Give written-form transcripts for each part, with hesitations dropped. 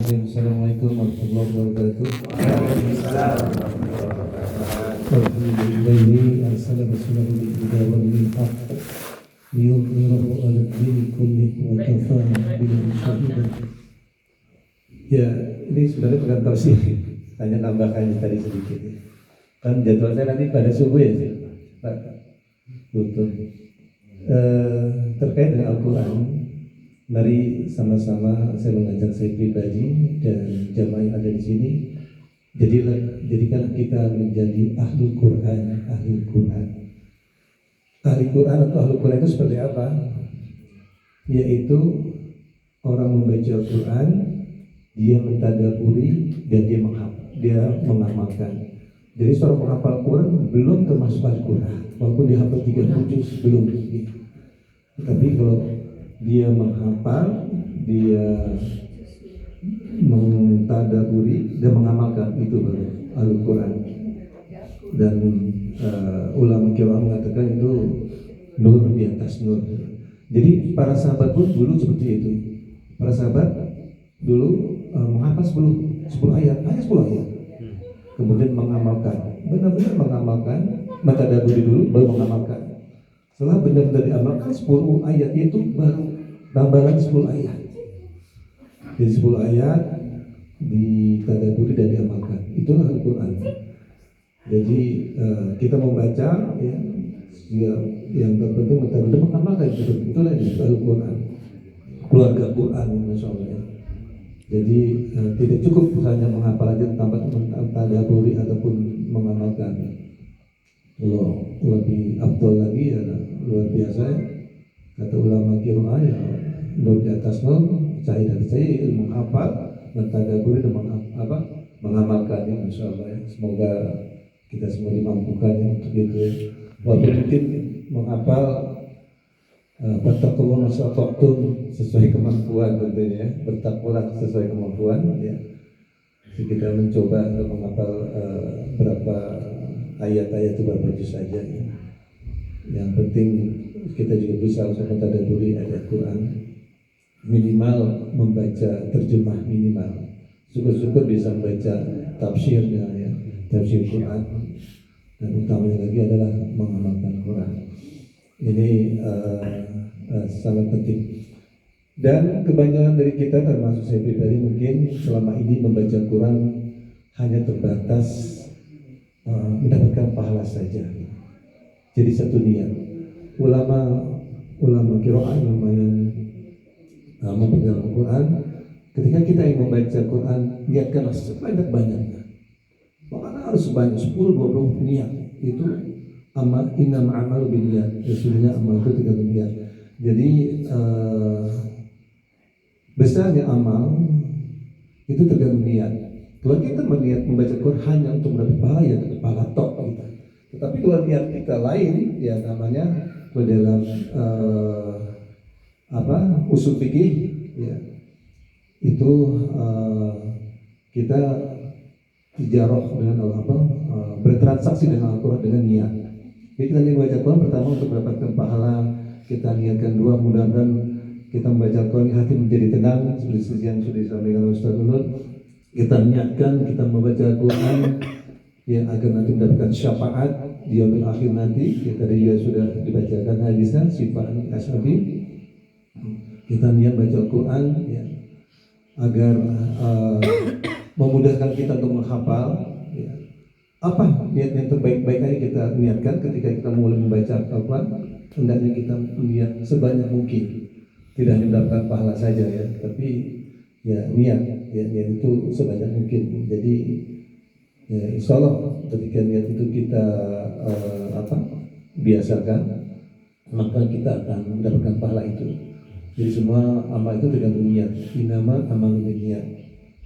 Bismillahirrahmanirrahim. Assalamualaikum warahmatullahi wabarakatuh. Alhamdulillahi arsala rasulahu bil huda wa dinil haqq liyudhhirahu 'ala ad-dini kullihi wa kafaa billahi shahidan. Ya, ini sebenarnya bukan tafsir, hanya tambahkan tadi sedikit. Kan jadwal saya nanti pada subuh ya, Pak. Betul. Terkait dengan Al-Quran, mari sama-sama saya mengajak saya pribadi dan jamaah yang ada di sini, jadikan kita menjadi ahli Quran. Ahli Quran atau ahli Quran itu seperti apa? Yaitu orang membaca Al-Quran, dia mentadaburi dan dia mengamalkan. Jadi seorang menghafal Quran belum termasuk Al-Quran, walaupun dia hafal 3 juz belum begitu. Tapi kalau dia menghafal, dia mentadaburi dan mengamalkan, itu baru Al-Quran. Dan ulama qiraah mengatakan itu nur di atas nur. Jadi para sahabat pun dulu seperti itu. Para sahabat dulu menghafal 10 ayat, hanya 10 ayat. Kemudian mengamalkan, benar-benar mengamalkan, mentadaburi dulu baru mengamalkan. Setelah benar-benar diamalkan 10 ayat itu baru tambah lagi 10 ayat. Jadi 10 ayat ditadaburi dan diamalkan. Itulah Al-Quran. Jadi kita membaca ya, yang terpenting mentadaburi mengamalkan, itulah Al-Quran. Keluarga Quran, masya Allah. Jadi tidak cukup hanya menghafal aja tanpa mentadaburi ataupun mengamalkan. Kalau lebih afdal lagi ya luar biasa. Kata ulama qiraah ya nur di atas nur, cahaya dari cahaya, menghafal, mentadaburi dan mengamalkan ya, masya Allah ya. Semoga kita semua dimampukan ya untuk itu ya. Walaupun mungkin menghafal bertakwa masyarakat sesuai kemampuan tentunya, bertakwalah sesuai kemampuan ya. Jadi kita mencoba untuk menghafal berapa ayat-ayat itu berapa juz saja ya. Yang penting kita juga berusaha untuk mentadaburi ayat Quran, minimal membaca terjemah minimal. Syukur-syukur bisa membaca tafsirnya ya, tafsir Quran, dan utamanya lagi adalah mengamalkan Quran. Ini sangat penting. Dan kebanyakan dari kita termasuk saya pribadi mungkin selama ini membaca Quran hanya terbatas mendapatkan pahala saja. Jadi satu niat. Ulama qiraah yang memegang Quran, ketika kita yang membaca Quran, niatkanlah sebanyak-banyaknya. Makanya harus sebanyak 10-20 niat. Itu innama a'malu binniyat. Sesungguhnya amal itu tidak niat. Jadi besarnya amal itu tergantung niat. Kalau kita berniat membaca Quran hanya untuk mendapat pahala, ya pahala tok kita. Tetapi kalau niat kita lain, ya namanya dalam usul fikih, ya itu kita tijarah dengan bertransaksi dengan Al-Quran dengan niat. Jadi kita membaca Quran pertama untuk mendapatkan pahala, kita niatkan dua, mudah-mudahan kita membaca Quran hati menjadi tenang, seperti yang sudah disampaikan oleh Ustaz Ulul. Kita niatkan kita membaca Quran yang agar nanti mendapatkan syafaat di yaumil akhir nanti. Kita juga sudah dibacakan hadisnya sifat ashabi. Kita niat baca Quran ya, agar memudahkan kita untuk menghafal ya. Apa niat yang terbaik-baik aja kita niatkan ketika kita mulai membaca Al-Quran. Hendaknya kita niat sebanyak mungkin, tidak mendapatkan pahala saja ya, tapi ya niat itu sebanyak mungkin. Jadi ya insya Allah ketika niat itu kita biasakan, maka kita akan mendapatkan pahala itu. Jadi semua amal itu tergantung niat. Innama amalu binniyat.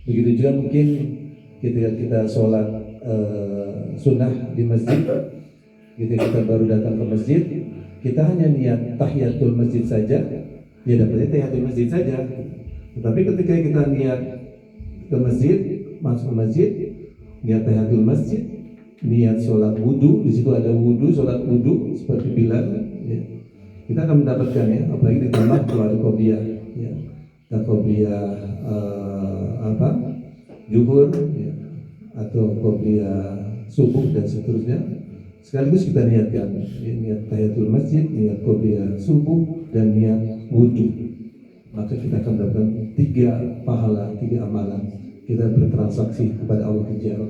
Begitu juga mungkin ketika kita sholat sunnah di masjid, ketika kita baru datang ke masjid, kita hanya niat tahiyatul masjid saja, ya dapatnya tahiyatul masjid saja. Tetapi ketika kita niat ke masjid, masuk ke masjid, niat tahiyatul masjid, niat sholat wudu, di situ ada wudu, sholat wudu seperti Bilal, ya. Kita akan mendapatkan ya, apalagi ditambah kalau ada qobliyah, ya. Dan qobliyah zuhur ya, atau qobliyah subuh dan seterusnya. Sekaligus kita niatkan niat tahiyatul masjid, niat qobliyah subuh dan niat wudhu. Maka kita akan mendapatkan 3 pahala, 3 amalan. Kita bertransaksi kepada Allah Jalla.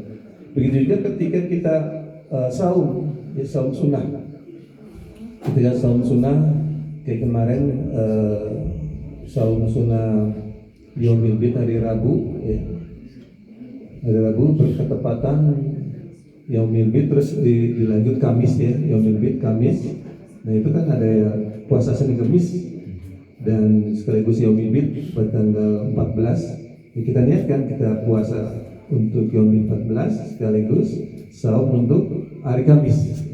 Begitu juga ketika kita saum, ya saum sunnah. Ketika saum sunnah kayak kemarin saum sunnah Yaumil Bid hari Rabu ya. Hari Rabu berketepatan Yaumil Bid, terus dilanjut Kamis ya, Yaumil Bid Kamis. Nah itu kan ada ya, puasa Senin Kamis dan sekaligus Yaumil Bid bertanggal 14. Ya, kita niatkan kita puasa untuk Yaumil 14 sekaligus saum untuk hari Kamis.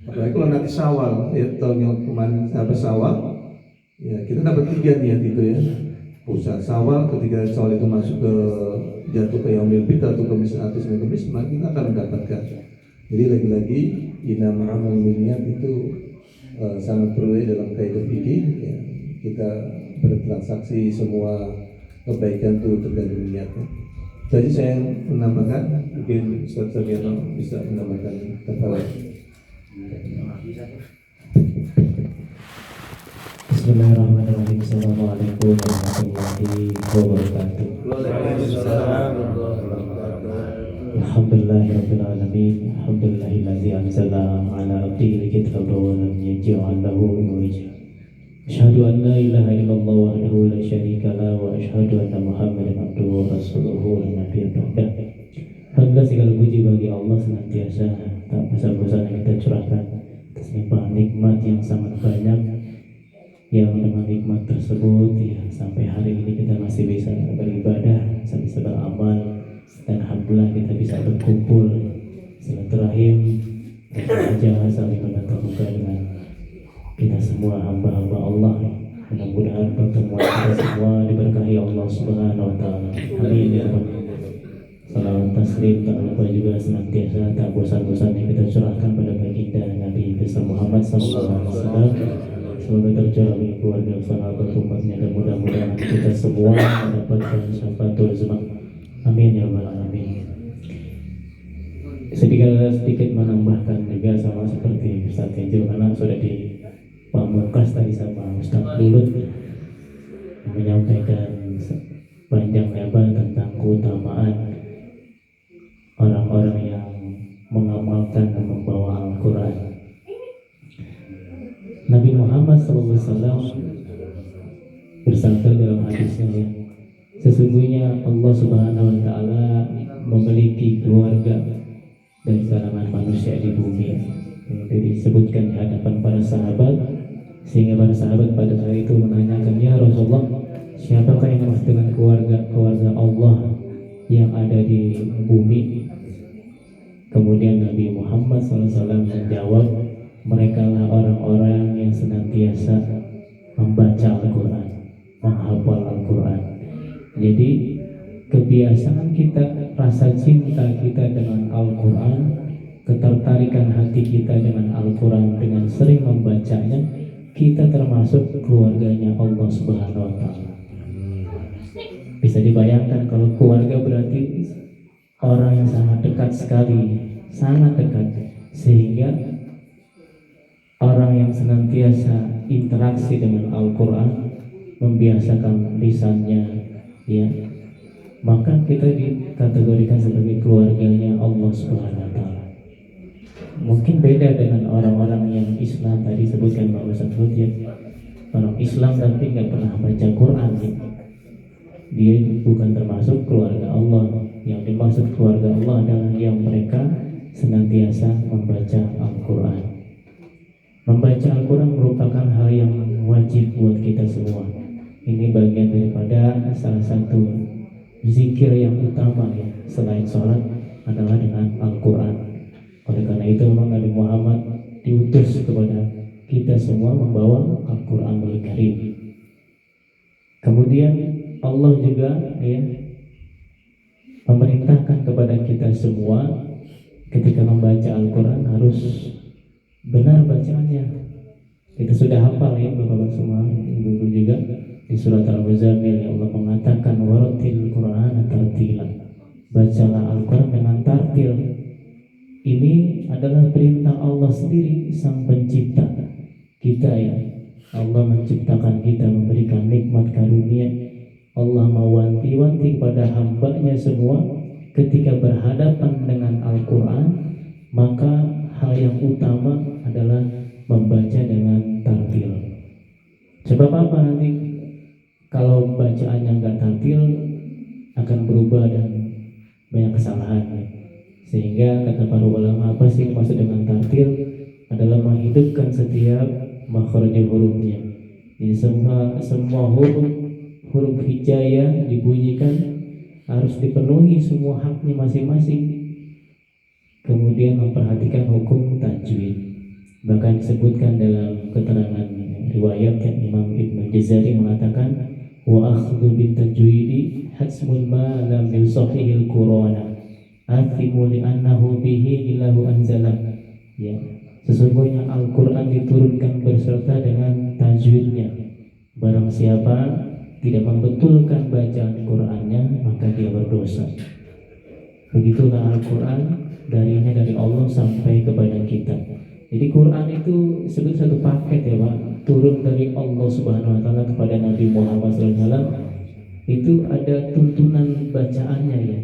Apalagi kalau nanti Syawal ya, tahun yang kemarin Syawal ya, kita dapat 3 niat itu ya. Puasa Syawal, ketika Syawal itu masuk ke jatuh ke Yaumil Bid atau Kamis atau Senin Kamis, maka kita akan mendapatkan. Jadi lagi-lagi inama amal niat itu sangat perlu dalam kaidah fikih ya. Kita bertransaksi semua kebaikan itu tergantung niatnya. Jadi saya menambahkan, mungkin Ustaz Sabiano bisa menambahkan kata. Bismillahirrahmanirrahim. Assalamualaikum warahmatullahi wabarakatuh. Alhamdulillahirabbil alamin. Alhamdulillahillazi anzala ala abdihi kitaba wa lam yaj'al lahu iwaja. Asyhadu an la ilaha illallah wahdahu la syarika lah wa asyhadu anna Muhammadan abduhu wa rasuluhu la nabiyya ba'dah. Alhamdulillah, segala puji bagi Allah senantiasa tak bosan-bosan kita curahkan atas limpahan nikmat yang sangat banyak, yang dengan nikmat tersebut ya sampai hari ini kita masih bisa beribadah, bisa beramal, dan alhamdulillah kita bisa berkumpul silaturahim dan saling bertatap muka dengan kita semua hamba-hamba Allah. Mudah-mudahan pertemuan kita semua diberkahi Allah Subhanahu wa taala. Amin ya rabbal. Salawat taslim tak lupa juga senantiasa tak bosan-bosannya kita curahkan pada baginda Nabi besar Muhammad sallallahu alaihi wasallam. Semoga tercurah bagi keluarga sahabat umatnya dan mudah-mudahan kita semua mendapatkan syafaatul uzma. Amin ya rabbal alamin. Sedikit menambahkan juga sama seperti Ustaz Kenjo, karena sudah di pamungkas tadi sama Ustaz Lulut menyampaikan panjang lebar tentang keutamaan orang-orang yang mengamalkan dan membawa Al-Quran. Nabi Muhammad SAW bersabda dalam hadisnya ya, sesungguhnya Allah Subhanahu wa taala memiliki keluarga dari kalangan manusia di bumi. Itu disebutkan di hadapan para sahabat, sehingga para sahabat pada hari itu menanyakan, ya Rasulullah, siapakah yang dimaksud dengan keluarga Allah yang ada di bumi? Kemudian Nabi Muhammad SAW menjawab, mereka lah orang-orang yang senantiasa membaca Al-Quran, menghafal Al-Quran. Jadi kebiasaan kita, rasa cinta kita dengan Al-Quran, ketertarikan hati kita dengan Al-Quran, dengan sering membacanya, kita termasuk keluarganya Allah Subhanahu wa taala. Bisa dibayangkan kalau keluarga berarti orang yang sangat dekat sekali, sangat dekat, sehingga orang yang senantiasa interaksi dengan Al-Quran, membiasakan lisannya ya, maka kita dikategorikan sebagai keluarganya Allah Subhanahu wa taala. Mungkin beda dengan orang-orang yang Islam tadi sebutkan Pak Ustaz ya. Orang Islam tapi nggak pernah baca Quran ya. Dia bukan termasuk keluarga Allah. Yang dimaksud keluarga Allah adalah yang mereka senantiasa membaca Al-Quran. Membaca Al-Quran merupakan hal yang wajib buat kita semua. Ini bagian daripada salah satu zikir yang utama ya, selain sholat adalah dengan Al-Quran. Oleh karena itu memang Nabi Muhammad diutus kepada kita semua membawa Al-Quran Al-Karim. Kemudian Allah juga ya memerintahkan kepada kita semua ketika membaca Al-Quran harus benar bacaannya. Kita sudah hafal ya Bapak-Bapak semua, Ibu-ibu juga. Di surat Al-Muzammil ya Allah mengatakan waratil Qur'ana tartila. Bacalah Al-Quran dengan tartil. Ini adalah perintah Allah sendiri, Sang Pencipta kita ya. Allah menciptakan kita, memberikan nikmat karunia. Allah mewanti-wanti kepada hambanya semua ketika berhadapan dengan Al-Quran, maka hal yang utama adalah membaca dengan tartil. Sebab apa nanti? Kalau bacaannya nggak tartil akan berubah dan banyak kesalahan. Sehingga kata para ulama, apa sih maksud dengan tartil? Adalah menghidupkan setiap makhraj hurufnya. Jadi semua huruf hijaiyah dibunyikan harus dipenuhi semua haknya masing-masing. Kemudian memperhatikan hukum tajwid. Bahkan disebutkan dalam keterangan riwayat Imam Ibnu Jazari mengatakan wa akhdhu bitajwidi hasmun ma lam yusahihil Qur'ana athimu li'annahu bihi ilahu anzalah. Ya, sesungguhnya Al-Quran diturunkan berserta dengan tajwidnya. Barang siapa tidak membetulkan bacaan Qur'annya, maka dia berdosa. Begitulah Al-Quran, dari Allah sampai kepada kita. Jadi Quran itu sebenarnya satu paket ya Pak, turun dari Allah Subhanahu Wa Taala kepada Nabi Muhammad SAW. Itu ada tuntunan bacaannya ya,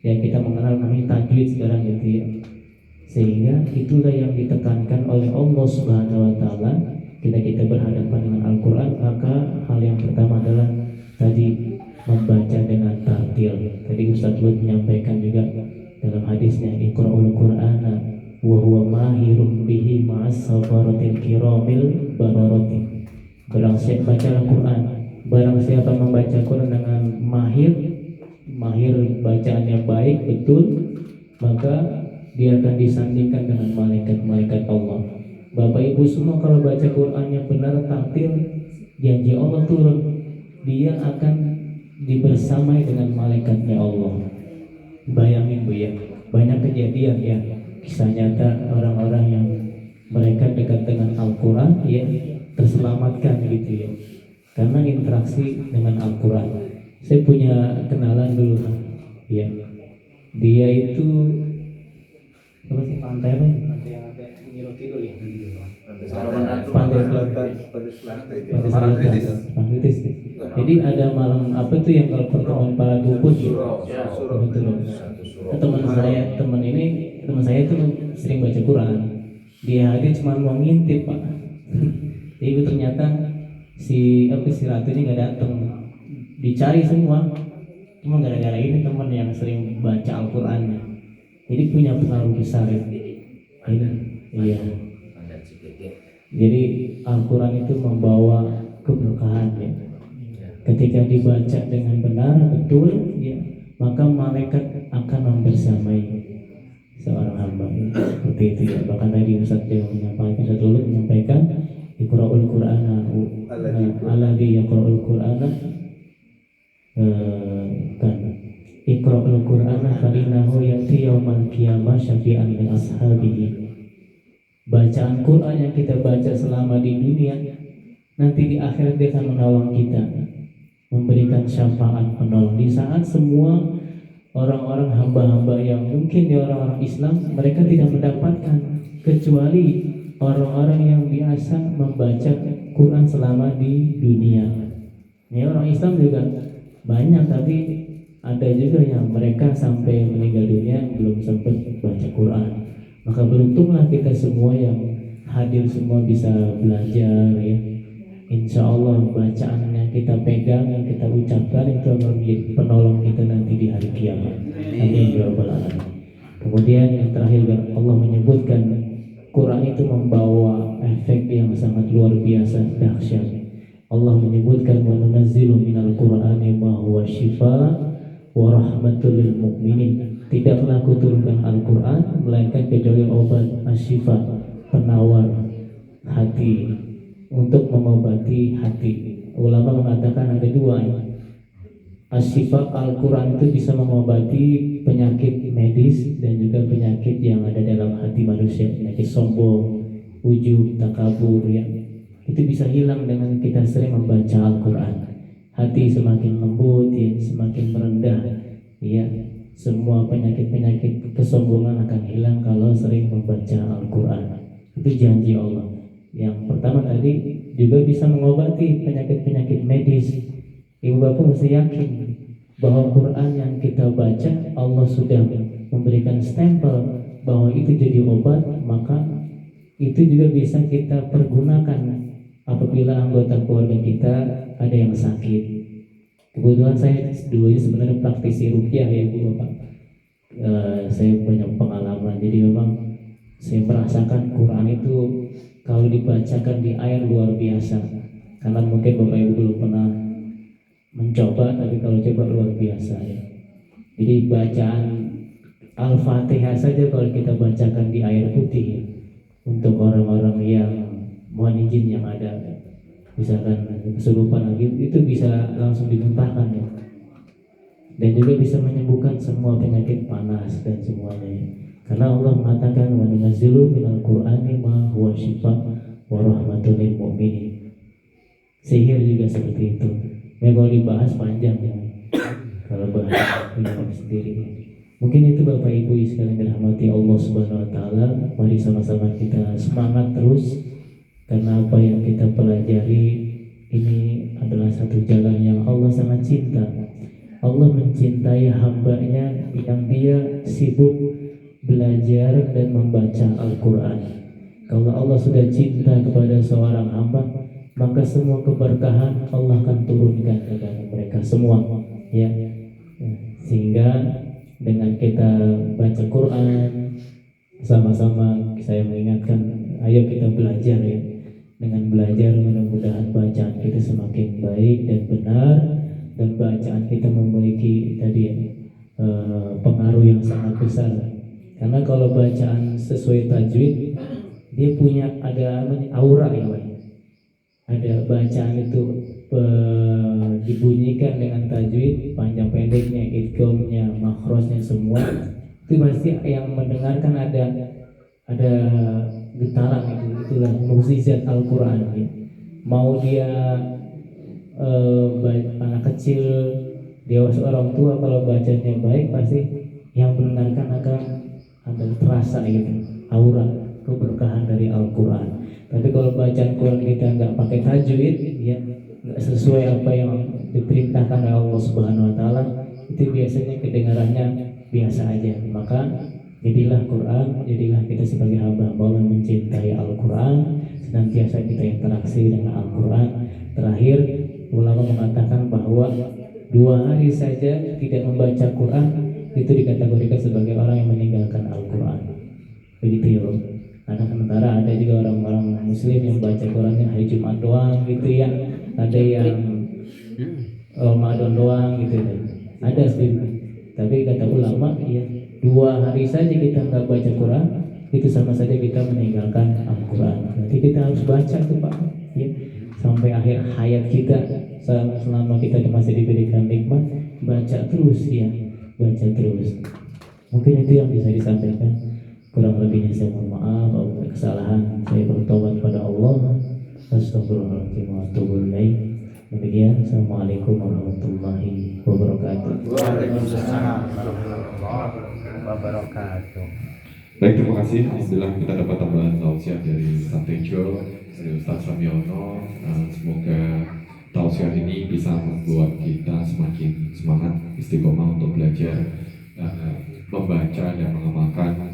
yang kita mengenal namanya tajwid sekarang gitu ya. Sehingga itulah yang ditekankan oleh Allah Subhanahu Wa Taala. Kita berhadapan dengan Al-Quran, maka hal yang pertama adalah tadi membaca dengan tartil. Tadi Ustaz Lut menyampaikan juga dalam hadisnya, Iqra'ul Qur'ana wa huwa mahirun bihi ma'as safaratil kiramil bararati. Barang siapa baca Al-Quran, barang siapa membaca Quran dengan mahir bacaannya baik betul, maka dia akan disandingkan dengan malaikat-malaikat Allah. Bapak Ibu semua, kalau baca Qurannya benar tartil, janji Allah turun, dia akan dibersamai dengan malaikatnya Allah. Bayangin Bu ya, banyak kejadian ya, kisah nyata orang-orang yang mereka dekat dengan Al-Quran ya, terselamatkan gitu ya, karena interaksi dengan Al-Quran. Saya punya kenalan dulu ya, dia itu apa sih, pantai yang ada Nyiro Kidul ya, pantai selatan. Jadi ada malam apa tuh yang kalau pertemuan para dukun gitu. Betul. Teman saya itu sering baca Quran. Dia hadir cuma mau ngintip Pak. Jadi ternyata si ratunya nggak datang. Dicari semua, cuma gara-gara ini teman yang sering baca Al-Qurannya. Jadi punya pengaruh besar ya. Iya. Jadi Al-Quran itu membawa keberkahan ya. Ketika dibaca dengan benar betul ya, maka malaikat akan membersamai seorang hamba. Seperti itu ya. Bahkan tadi Ustaz menyampaikan Iqra'ul Qur'ana alladzi yaqra'ul Qur'ana kan Iqra'ul Qur'ana farinahu ya'ti yaumal qiyamah syafi'an li ashabihi. Bacaan Quran yang kita baca selama di dunia, nanti di akhirat dia akan menolong kita, memberikan syafaat penolong. Di saat semua orang-orang hamba-hamba yang mungkin di orang-orang Islam, mereka tidak mendapatkan, kecuali orang-orang yang biasa membaca Quran selama di dunia. Ini orang Islam juga banyak, tapi ada juga yang mereka sampai meninggal dunia belum sempat baca Quran. Maka beruntunglah kita semua yang hadir semua bisa belajar ya. Insya Allah bacaan yang kita pegang, yang kita ucapkan itu akan menjadi penolong kita nanti di hari kiamat. Amin ya rabbal alamin. Kemudian yang terakhir Allah menyebutkan Quran itu membawa efek yang sangat luar biasa dahsyat. Allah menyebutkan wa nunazzilu minal Qur'ani ma huwa syifaa wa rahmatul lil mu'minin. Tidaklah kuturunkan Al-Quran melainkan kecuali obat asyifa, penawar hati, untuk mengobati hati. Ulama mengatakan ada dua ya. Asyifa Al-Quran itu bisa mengobati penyakit medis dan juga penyakit yang ada dalam hati manusia, penyakit sombong, ujub, takabur ya. itu bisa hilang dengan kita sering membaca Al-Quran. Hati semakin lembut, ya, semakin merendah, ya. Semua penyakit-penyakit kesombongan akan hilang kalau sering membaca Al-Quran. Itu janji Allah. Yang pertama tadi juga bisa mengobati penyakit-penyakit medis. Ibu bapak mesti yakin bahwa Quran yang kita baca Allah sudah memberikan stempel bahwa itu jadi obat, maka itu juga bisa kita pergunakan apabila anggota keluarga kita ada yang sakit. Kebetulan saya dulunya sebenarnya praktisi ruqyah ya Bu Bapak. Saya banyak pengalaman, jadi memang saya merasakan Quran itu kalau dibacakan di air luar biasa. Karena mungkin Bapak Ibu belum pernah mencoba, tapi kalau coba luar biasa ya. Jadi bacaan Al-Fatihah saja kalau kita bacakan di air putih ya, untuk orang-orang yang mohon izin yang ada misalkan kesurupan lagi, itu bisa langsung dimuntahkan ya. Dan juga bisa menyembuhkan semua penyakit panas dan semuanya ya. Karena Allah mengatakan wa nunazzilu minal Qur'ani ma huwa shifaa wa rahmatul lil mu'minin. Sihir juga seperti itu. Memang dibahas panjang ya. Kalau bahas sendiri. Mungkin itu Bapak Ibu sekalian dirahmati Allah Subhanahu wa taala. Mari sama-sama kita semangat terus, karena apa yang kita pelajari ini adalah satu jalan yang Allah sangat cinta. Allah mencintai hambanya yang dia sibuk belajar dan membaca Al-Quran. Kalau Allah sudah cinta kepada seorang hamba, maka semua keberkahan Allah akan turunkan kepada mereka semua ya. Sehingga dengan kita baca Quran sama-sama, saya mengingatkan, ayo kita belajar ya. Dengan belajar mudah-mudahan bacaan kita semakin baik dan benar, dan bacaan kita memiliki tadi pengaruh yang sangat besar. Karena kalau bacaan sesuai tajwid, dia punya ada aura ya, Pak. Ada bacaan itu dibunyikan dengan tajwid, panjang pendeknya, idghamnya, makhrajnya semua, itu pasti yang mendengarkan ada getaran itu. Itulah mukjizat Al-Quran ya. Mau dia anak kecil, dewasa, orang tua, kalau bacanya baik pasti yang mendengarkan akan terasa gitu aura keberkahan dari Al-Quran. Tapi kalau bacaan Quran kita nggak pakai tajwid ya, nggak sesuai apa yang diperintahkan oleh Allah Subhanahu wa taala, itu biasanya kedengarannya biasa aja. Maka jadilah Quran, jadilah kita sebagai hamba Allah yang mencintai Al-Quran, senantiasa kita interaksi dengan Al-Quran. Terakhir, ulama mengatakan bahwa 2 hari saja tidak membaca Quran itu dikategorikan sebagai orang yang meninggalkan Al-Quran. Begitu ya Bro. Karena sementara ada juga orang-orang Muslim yang baca Qurannya hari Jumat doang gitu ya, ada yang Ramadan doang gitu ya. Ada sih. Tapi kata ulama ya, 2 hari saja kita nggak baca Quran itu sama saja kita meninggalkan Al-Quran. Nanti kita harus baca tuh Pak ya, sampai akhir hayat kita, selama kita masih diberikan nikmat, baca terus ya, baca terus. Mungkin itu yang bisa disampaikan. Kurang lebihnya saya mohon maaf, kalau ada kesalahan saya bertobat pada Allah. Astagfirullahaladzim wa atubu ilaih. Demikian, assalamualaikum warahmatullahi wabarakatuh. Waalaikumsalam warahmatullahi wabarakatuh. Baik, terima kasih. Alhamdulillah kita dapat tambahan tausiah dari Ustaz Tejo, dari Ustaz Samiono. Semoga tausiah ini bisa membuat kita semakin semangat istiqomah untuk belajar, membaca dan mengamalkan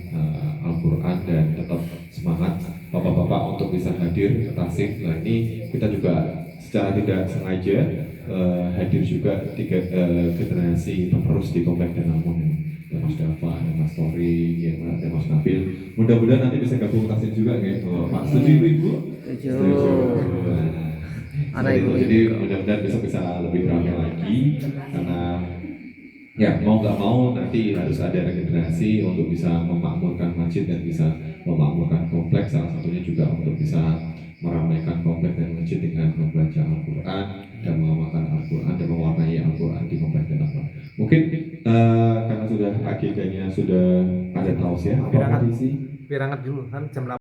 Al-Quran, dan tetap semangat bapak-bapak untuk bisa hadir ke Tasik. Nah, ini kita juga secara tidak sengaja hadir juga 3 generasi penerus di Komplek Denamun ya. Ada Mas Dava, ada Mas Tori, ya, ada Mas Nabil. Mudah-mudahan nanti bisa gabung Tasik juga ya. Pak, setuju Ibu? Setuju. Jadi mudah-mudahan bisa lebih ramai lagi, karena ya mau nggak mau nanti harus ada regenerasi untuk bisa memakmurkan masjid dan bisa memakmurkan kompleks. Salah satunya juga untuk bisa meramaikan kompleks dan masjid dengan membaca Al-Quran dan mengamalkan Al-Quran dan mewarnai Al-Quran di kompleks dan apa. Mungkin karena sudah akikahnya sudah ada tausiah, apa sih? Biar hangat dulu kan jam 8.